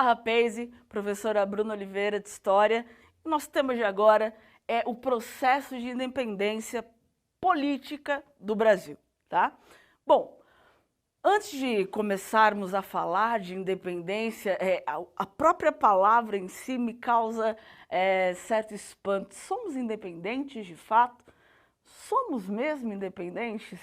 Rapaz, professora Bruna Oliveira de História. Nosso tema de agora é o processo de independência política do Brasil, tá? Bom, antes de começarmos a falar de independência, a própria palavra em si me causa certo espanto. Somos independentes de fato? Somos mesmo independentes?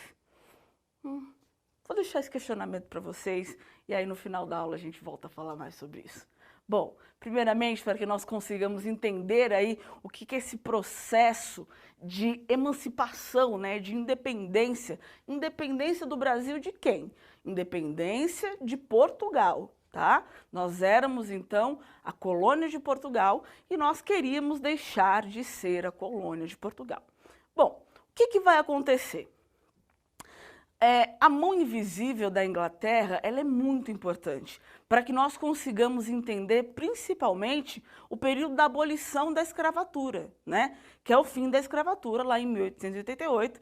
Vou deixar esse questionamento para vocês e aí no final da aula a gente volta a falar mais sobre isso. Bom, primeiramente, para que nós consigamos entender aí o que é esse processo de emancipação, né, de independência. Independência do Brasil de quem? Independência de Portugal, tá? Nós éramos, então, a colônia de Portugal e nós queríamos deixar de ser a colônia de Portugal. Bom, o que vai acontecer? A mão invisível da Inglaterra, ela é muito importante para que nós consigamos entender principalmente o período da abolição da escravatura, né? Que é o fim da escravatura lá em 1888.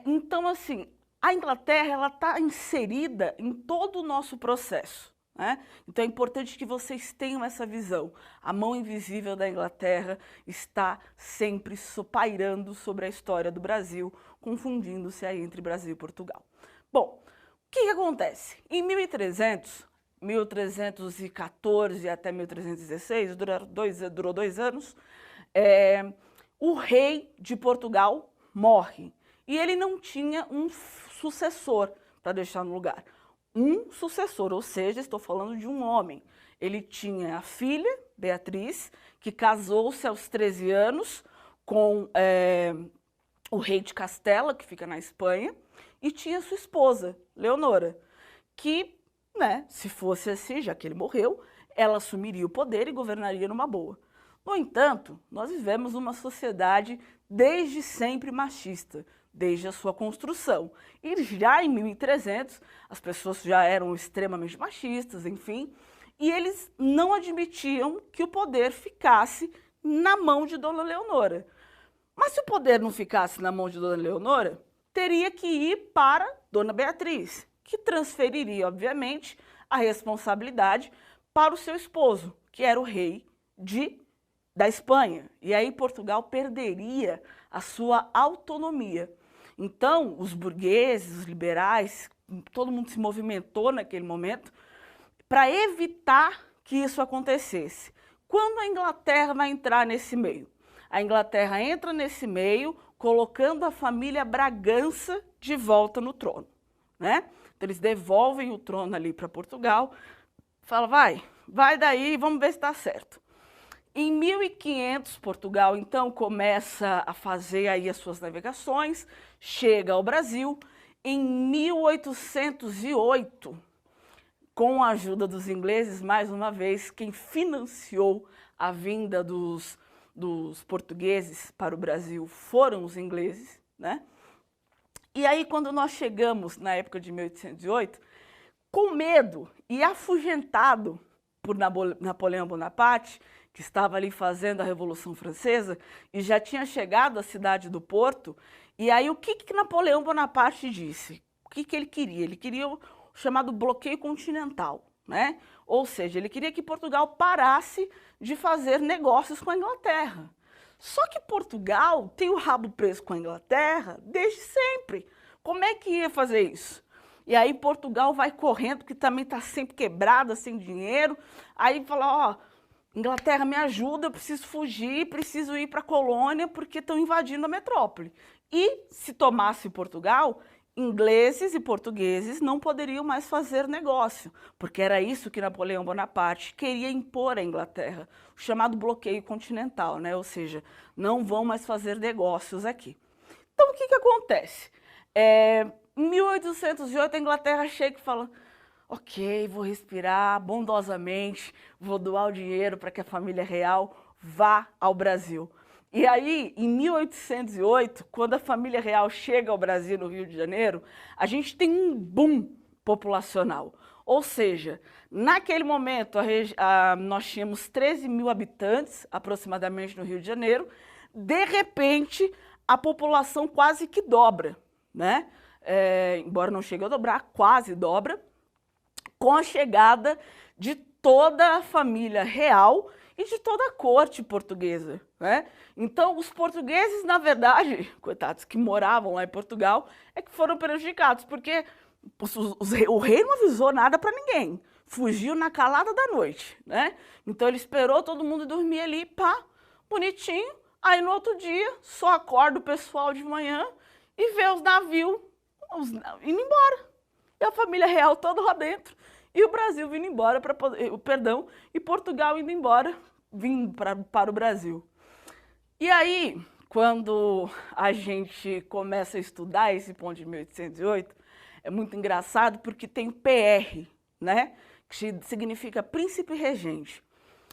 Então, assim, a Inglaterra ela está inserida em todo o nosso processo, né? Então é importante que vocês tenham essa visão. A mão invisível da Inglaterra está sempre pairando sobre a história do Brasil, confundindo-se aí entre Brasil e Portugal. Bom, o que acontece? Em 1314 até 1316, durou dois anos, o rei de Portugal morre e ele não tinha um sucessor para deixar no lugar. Um sucessor, ou seja, estou falando de um homem. Ele tinha a filha, Beatriz, que casou-se aos 13 anos com o rei de Castela, que fica na Espanha, e tinha sua esposa, Leonora, que, né, se fosse assim, já que ele morreu, ela assumiria o poder e governaria numa boa. No entanto, nós vivemos uma sociedade desde sempre machista, desde a sua construção. E já em 1300, as pessoas já eram extremamente machistas, enfim, e eles não admitiam que o poder ficasse na mão de Dona Leonora. Mas se o poder não ficasse na mão de Dona Leonora, teria que ir para Dona Beatriz, que transferiria, obviamente, a responsabilidade para o seu esposo, que era o rei da Espanha. E aí Portugal perderia a sua autonomia. Então, os burgueses, os liberais, todo mundo se movimentou naquele momento para evitar que isso acontecesse. Quando a Inglaterra vai entrar nesse meio? A Inglaterra entra nesse meio, colocando a família Bragança de volta no trono, né? Então, eles devolvem o trono ali para Portugal, fala, vai daí, vamos ver se está certo. Em 1500, Portugal, então, começa a fazer aí as suas navegações, chega ao Brasil. Em 1808, com a ajuda dos ingleses, mais uma vez, quem financiou a vinda dos portugueses para o Brasil foram os ingleses, né? E aí, quando nós chegamos na época de 1808, com medo e afugentado por Napoleão Bonaparte, que estava ali fazendo a Revolução Francesa e já tinha chegado à cidade do Porto, e aí o que Napoleão Bonaparte disse? O que ele queria? Ele queria o chamado bloqueio continental, né? Ou seja, ele queria que Portugal parasse de fazer negócios com a Inglaterra. Só que Portugal tem o rabo preso com a Inglaterra desde sempre. Como é que ia fazer isso? E aí Portugal vai correndo, que também está sempre quebrada, sem dinheiro. Aí fala, ó, Inglaterra me ajuda, eu preciso fugir, preciso ir para a colônia porque estão invadindo a metrópole. E se tomasse Portugal, ingleses e portugueses não poderiam mais fazer negócio, porque era isso que Napoleão Bonaparte queria impor à Inglaterra, o chamado bloqueio continental, né? Ou seja, não vão mais fazer negócios aqui. Então, o que acontece? Em 1808, a Inglaterra chega e fala, ok, vou respirar bondosamente, vou doar o dinheiro para que a família real vá ao Brasil. E aí, em 1808, quando a família real chega ao Brasil, no Rio de Janeiro, a gente tem um boom populacional. Ou seja, naquele momento, nós tínhamos 13 mil habitantes, aproximadamente, no Rio de Janeiro. De repente, a população quase que dobra, né? Embora não chegue a dobrar, quase dobra, com a chegada de toda a família real e de toda a corte portuguesa, né? Então, os portugueses, na verdade, coitados, que moravam lá em Portugal, é que foram prejudicados, porque o rei não avisou nada para ninguém, fugiu na calada da noite, né? Então, ele esperou todo mundo dormir ali, pá, bonitinho, aí no outro dia, só acorda o pessoal de manhã e vê os navios indo embora. E a família real toda lá dentro. E o Brasil vindo embora, e Portugal indo embora, vindo para o Brasil. E aí, quando a gente começa a estudar esse ponto de 1808, é muito engraçado porque tem o PR, né? Que significa príncipe regente.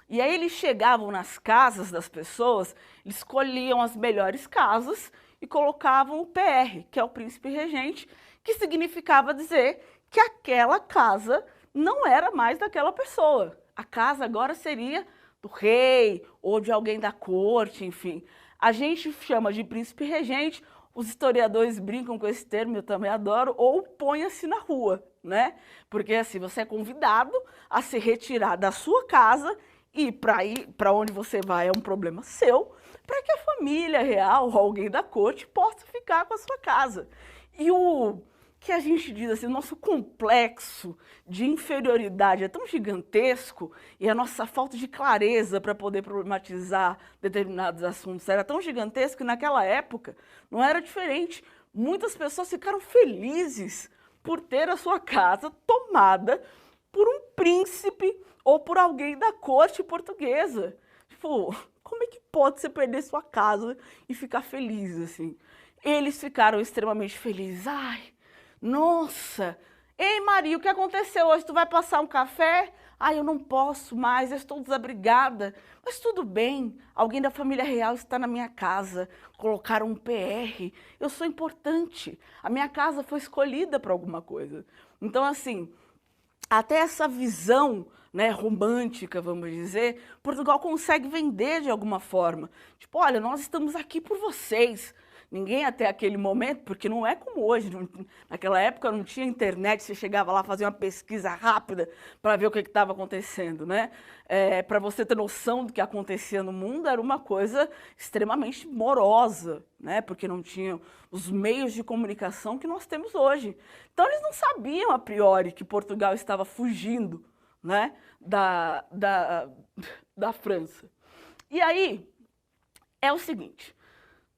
E aí eles chegavam nas casas das pessoas, eles escolhiam as melhores casas e colocavam o PR, que é o príncipe regente, que significava dizer que aquela casa não era mais daquela pessoa. A casa agora seria do rei ou de alguém da corte, enfim. A gente chama de príncipe regente, os historiadores brincam com esse termo, eu também adoro, ou ponha-se na rua, né? Porque assim, você é convidado a se retirar da sua casa e para onde você vai é um problema seu, para que a família real ou alguém da corte possa ficar com a sua casa. E o que a gente diz assim, o nosso complexo de inferioridade é tão gigantesco e a nossa falta de clareza para poder problematizar determinados assuntos era tão gigantesco que naquela época não era diferente. Muitas pessoas ficaram felizes por ter a sua casa tomada por um príncipe ou por alguém da corte portuguesa. Tipo, como é que pode você perder sua casa e ficar feliz assim? Eles ficaram extremamente felizes. Ai, nossa! Ei, Maria, o que aconteceu hoje? Tu vai passar um café? Ai, eu não posso mais, eu estou desabrigada. Mas tudo bem, alguém da família real está na minha casa, colocaram um PR, eu sou importante, a minha casa foi escolhida para alguma coisa. Então, assim, até essa visão, né, romântica, vamos dizer, Portugal consegue vender de alguma forma. Tipo, olha, nós estamos aqui por vocês. Ninguém até aquele momento, porque não é como hoje, naquela época não tinha internet, você chegava lá fazer uma pesquisa rápida para ver o que estava acontecendo, né? Para você ter noção do que acontecia no mundo, era uma coisa extremamente morosa, né? Porque não tinham os meios de comunicação que nós temos hoje. Então eles não sabiam a priori que Portugal estava fugindo, né, da França. E aí é o seguinte.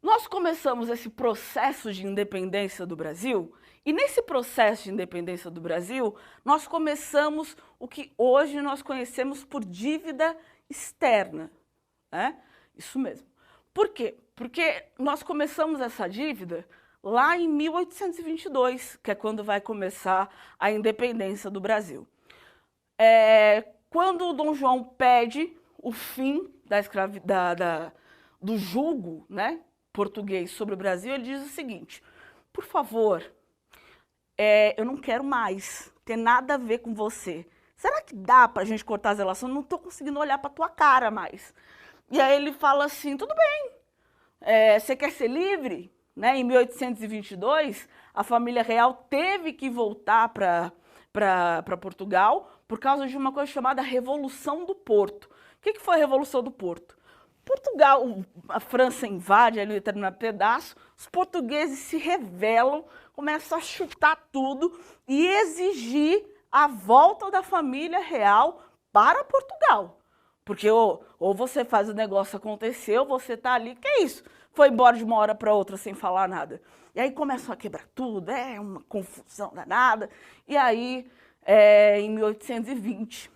Nós começamos esse processo de independência do Brasil, e nesse processo de independência do Brasil, nós começamos o que hoje nós conhecemos por dívida externa, né? Isso mesmo. Por quê? Porque nós começamos essa dívida lá em 1822, que é quando vai começar a independência do Brasil. Quando o Dom João pede o fim do jugo, né, português sobre o Brasil, ele diz o seguinte: por favor, eu não quero mais ter nada a ver com você. Será que dá para a gente cortar as relações? Não estou conseguindo olhar para tua cara mais. E aí ele fala assim, tudo bem, você quer ser livre? Né? Em 1822, a família real teve que voltar para Portugal por causa de uma coisa chamada Revolução do Porto. O que foi a Revolução do Porto? Portugal, a França invade ali um determinado pedaço, os portugueses se rebelam, começam a chutar tudo e exigir a volta da família real para Portugal. Porque ou você faz o negócio acontecer, ou você está ali, que é isso? Foi embora de uma hora para outra sem falar nada. E aí começam a quebrar tudo, é uma confusão danada. E aí, em 1820,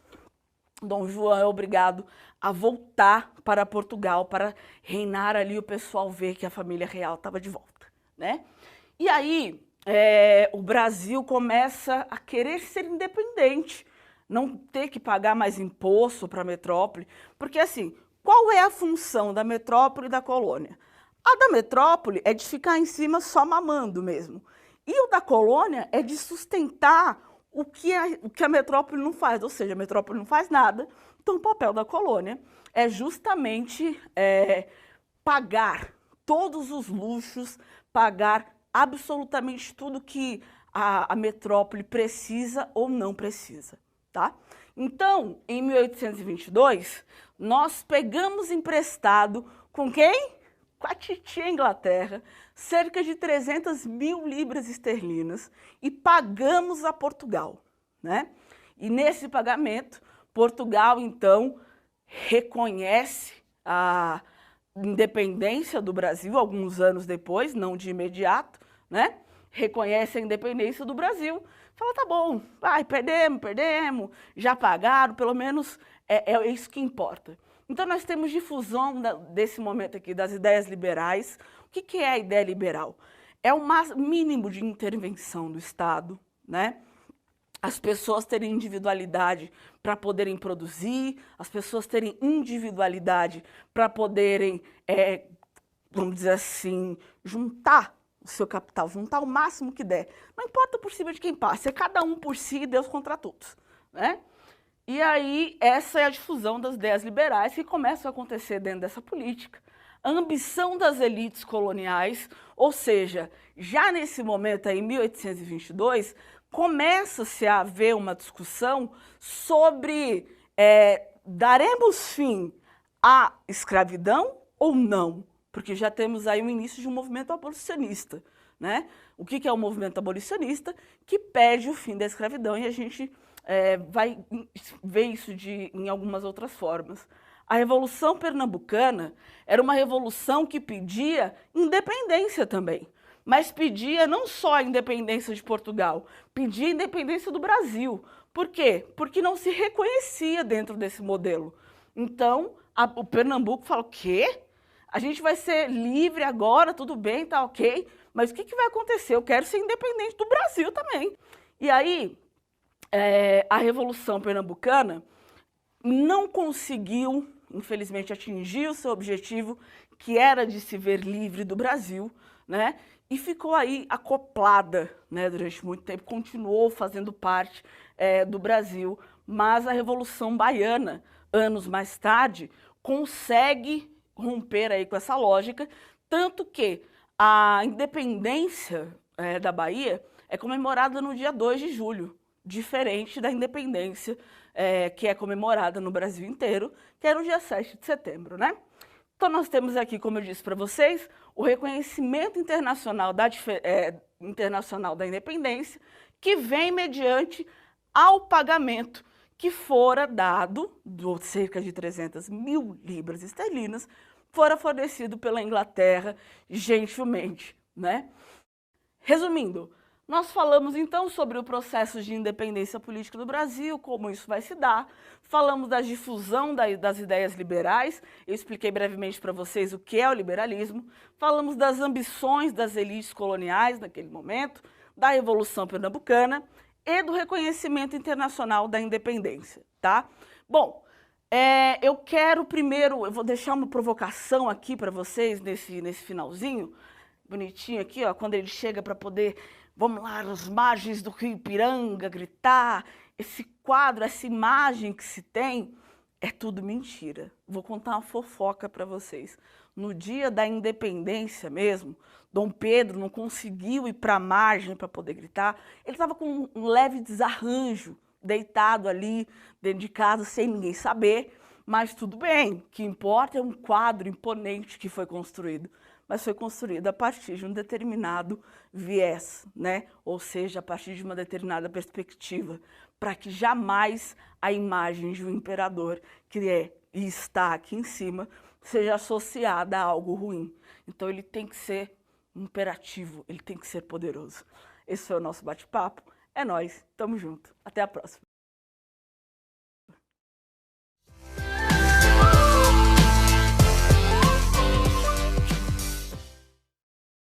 Dom João é obrigado a voltar para Portugal para reinar ali, o pessoal ver que a família real estava de volta, né? E aí o Brasil começa a querer ser independente, não ter que pagar mais imposto para a metrópole, porque assim, qual é a função da metrópole e da colônia? A da metrópole é de ficar em cima só mamando mesmo, e o da colônia é de sustentar o que a metrópole não faz, ou seja, a metrópole não faz nada. Então, o papel da colônia é justamente pagar todos os luxos, pagar absolutamente tudo que a metrópole precisa ou não precisa, tá? Então, em 1822, nós pegamos emprestado com quem? Com a titia Inglaterra, cerca de 300 mil libras esterlinas e pagamos a Portugal, né? E nesse pagamento, Portugal, então, reconhece a independência do Brasil, alguns anos depois, não de imediato, né? Reconhece a independência do Brasil. Fala, tá bom, vai, perdemos, já pagaram, pelo menos é isso que importa. Então, nós temos difusão desse momento aqui das ideias liberais. O que é a ideia liberal? É o mínimo de intervenção do Estado, né? As pessoas terem individualidade para poderem produzir, as pessoas terem individualidade para poderem, vamos dizer assim, juntar o seu capital, juntar o máximo que der. Não importa por cima de quem passa, é cada um por si e Deus contra todos, né? E aí, essa é a difusão das ideias liberais que começam a acontecer dentro dessa política. A ambição das elites coloniais, ou seja, já nesse momento aí, em 1822, começa-se a haver uma discussão sobre daremos fim à escravidão ou não? Porque já temos aí o início de um movimento abolicionista, né? O que é o movimento abolicionista? Que pede o fim da escravidão e a gente vai ver isso em algumas outras formas. A Revolução Pernambucana era uma revolução que pedia independência também, mas pedia não só a independência de Portugal, pedia a independência do Brasil. Por quê? Porque não se reconhecia dentro desse modelo. Então, o Pernambuco fala, o quê? A gente vai ser livre agora, tudo bem, tá ok, mas o que vai acontecer? Eu quero ser independente do Brasil também. E aí, a Revolução Pernambucana não conseguiu, infelizmente, atingir o seu objetivo, que era de se ver livre do Brasil, né? E ficou aí acoplada, né, durante muito tempo, continuou fazendo parte do Brasil, mas a Revolução Baiana, anos mais tarde, consegue romper aí com essa lógica, tanto que a independência da Bahia é comemorada no dia 2 de julho, diferente da independência que é comemorada no Brasil inteiro, que era no dia 7 de setembro, né? Então, nós temos aqui, como eu disse para vocês, o reconhecimento internacional da independência, que vem mediante ao pagamento que fora dado, de cerca de 300 mil libras esterlinas, fora fornecido pela Inglaterra gentilmente, né? Resumindo, nós falamos então sobre o processo de independência política do Brasil, como isso vai se dar, falamos da difusão das ideias liberais, eu expliquei brevemente para vocês o que é o liberalismo, falamos das ambições das elites coloniais naquele momento, da Revolução Pernambucana e do reconhecimento internacional da independência, tá? Bom, eu quero primeiro, eu vou deixar uma provocação aqui para vocês nesse finalzinho, bonitinho aqui, ó, quando ele chega para poder, vamos lá, nas margens do Rio Ipiranga, gritar, esse quadro, essa imagem que se tem, é tudo mentira. Vou contar uma fofoca para vocês. No dia da independência mesmo, Dom Pedro não conseguiu ir para a margem para poder gritar, ele estava com um leve desarranjo, deitado ali dentro de casa, sem ninguém saber, mas tudo bem, o que importa é um quadro imponente que foi construído. Mas foi construído a partir de um determinado viés, né? Ou seja, a partir de uma determinada perspectiva, para que jamais a imagem de um imperador, que é e está aqui em cima, seja associada a algo ruim. Então, ele tem que ser imperativo, ele tem que ser poderoso. Esse foi o nosso bate-papo. É nóis, tamo junto. Até a próxima.